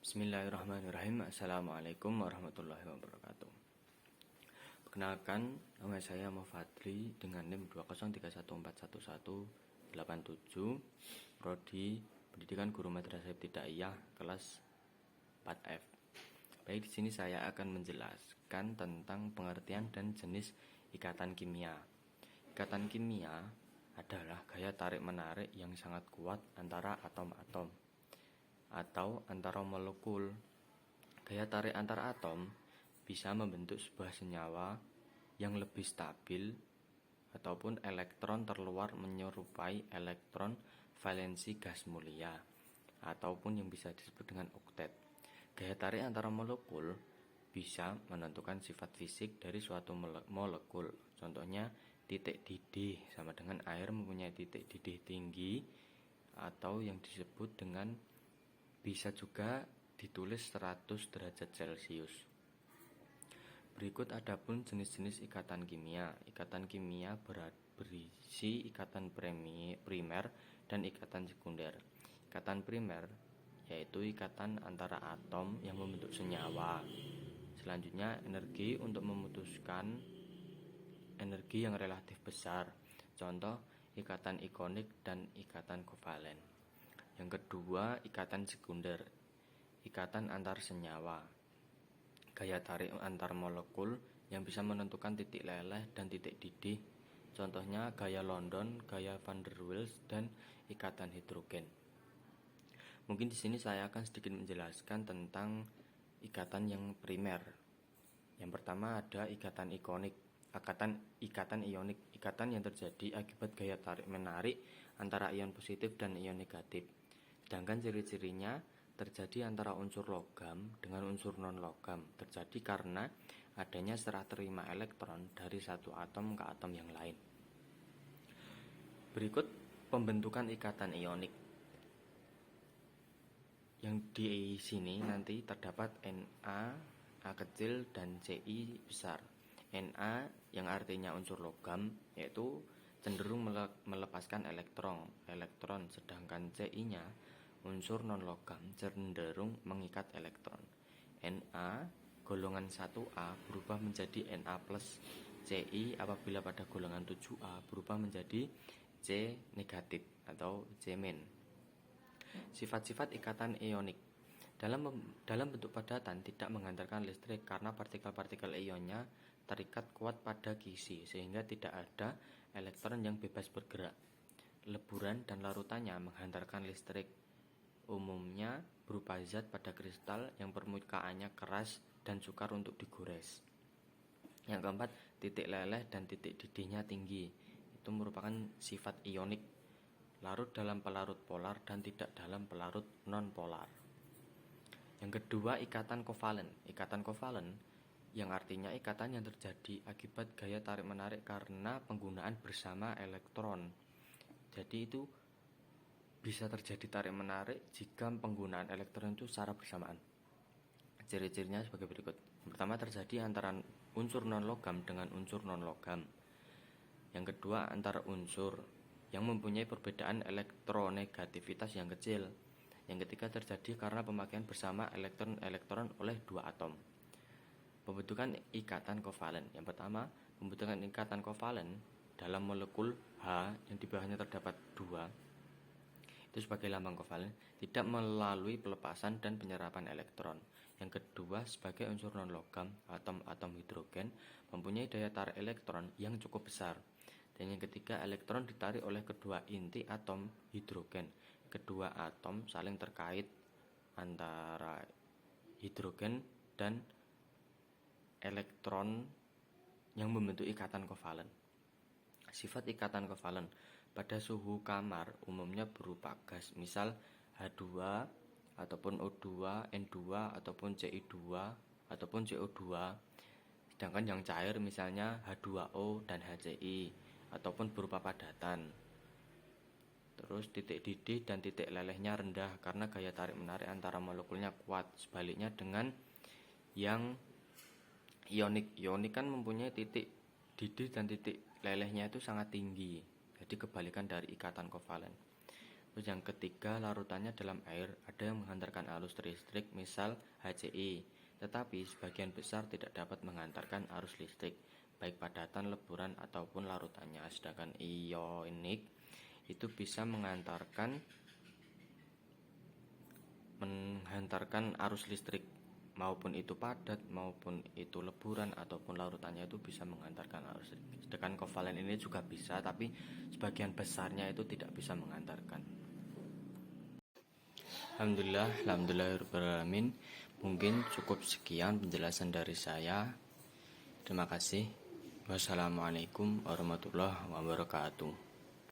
Bismillahirrahmanirrahim. Assalamualaikum warahmatullahi wabarakatuh. Perkenalkan, nama saya Mufadli dengan NIM 203141187, Prodi Pendidikan Guru Madrasah Ibtidaiyah kelas 4F. Baik, di sini saya akan menjelaskan tentang pengertian dan jenis ikatan kimia. Ikatan kimia adalah gaya tarik-menarik yang sangat kuat antara atom-atom atau antara molekul. Gaya tarik antar atom bisa membentuk sebuah senyawa yang lebih stabil ataupun elektron terluar menyerupai elektron valensi gas mulia ataupun yang bisa disebut dengan oktet. Gaya tarik antara molekul bisa menentukan sifat fisik dari suatu molekul. Contohnya, titik didih sama dengan air mempunyai titik didih tinggi atau yang disebut dengan bisa juga ditulis 100 derajat Celcius. Berikut adapun jenis-jenis ikatan kimia. Ikatan kimia berisi ikatan primer dan ikatan sekunder. Ikatan primer yaitu ikatan antara atom yang membentuk senyawa. Selanjutnya, energi untuk memutuskan energi yang relatif besar. Contoh, ikatan ionik dan ikatan kovalen. Yang kedua, ikatan sekunder, ikatan antar senyawa, gaya tarik antar molekul yang bisa menentukan titik leleh dan titik didih. Contohnya gaya London, gaya van der Waals, dan ikatan hidrogen. Mungkin di sini saya akan sedikit menjelaskan tentang ikatan yang primer. Yang pertama ada ikatan ionik. Ikatan ionik, ikatan yang terjadi akibat gaya tarik menarik antara ion positif dan ion negatif. Sedangkan ciri-cirinya terjadi antara unsur logam dengan unsur non-logam. Terjadi karena adanya serah terima elektron dari satu atom ke atom yang lain. Berikut pembentukan ikatan ionik. Yang di sini nanti terdapat Na, A kecil, dan Ci besar. Na yang artinya unsur logam yaitu cenderung melepaskan elektron, sedangkan Ci-nya unsur non-logam cenderung mengikat elektron. Na golongan 1A berubah menjadi Na+. Ci apabila pada golongan 7A berubah menjadi C negatif atau C-. Sifat-sifat ikatan ionik. Dalam bentuk padatan tidak menghantarkan listrik karena partikel-partikel ionnya terikat kuat pada kisi sehingga tidak ada elektron yang bebas bergerak. Leburan dan larutannya menghantarkan listrik, umumnya berupa zat pada kristal yang permukaannya keras dan sukar untuk digores. Yang keempat, titik leleh dan titik didihnya tinggi. Itu merupakan sifat ionik. Larut dalam pelarut polar dan tidak dalam pelarut non-polar. Yang kedua, ikatan kovalen. Ikatan kovalen yang artinya ikatan yang terjadi akibat gaya tarik-menarik karena penggunaan bersama elektron. Jadi itu bisa terjadi tarik-menarik jika penggunaan elektron itu secara bersamaan. Ciri-cirinya sebagai berikut. Yang pertama, terjadi antara unsur non-logam dengan unsur non-logam. Yang kedua, antara unsur yang mempunyai perbedaan elektronegativitas yang kecil. Yang ketiga, terjadi karena pemakaian bersama elektron-elektron oleh dua atom. Pembentukan ikatan kovalen. Yang pertama, pembentukan ikatan kovalen dalam molekul H yang di bawahnya terdapat 2, itu sebagai lambang kovalen, tidak melalui pelepasan dan penyerapan elektron. Yang kedua, sebagai unsur non-logam, atom-atom hidrogen mempunyai daya tarik elektron yang cukup besar. Dan yang ketiga, elektron ditarik oleh kedua inti atom hidrogen. Kedua atom saling terkait antara hidrogen dan elektron yang membentuk ikatan kovalen. Sifat ikatan kovalen pada suhu kamar umumnya berupa gas, misal H2 ataupun O2, N2 ataupun Ci2 ataupun CO2. Sedangkan yang cair misalnya H2O dan HCI ataupun berupa padatan. Terus titik didih dan titik lelehnya rendah karena gaya tarik menarik antara molekulnya kuat. Sebaliknya dengan yang ionik. Ionik kan mempunyai titik didih dan titik lelehnya itu sangat tinggi. Jadi kebalikan dari ikatan kovalen. Terus yang ketiga, larutannya dalam air, ada yang menghantarkan arus listrik, misal HCI, tetapi sebagian besar tidak dapat menghantarkan arus listrik, baik padatan, leburan, ataupun larutannya. Sedangkan ionik itu bisa menghantarkan arus listrik, maupun itu padat, maupun itu leburan, ataupun larutannya itu bisa menghantarkan arus listrik. Sedangkan kovalen ini juga bisa, tapi sebagian besarnya itu tidak bisa menghantarkan. Alhamdulillahirrahmanirrahim. Mungkin cukup sekian penjelasan dari saya. Terima kasih. Wassalamualaikum warahmatullahi wabarakatuh.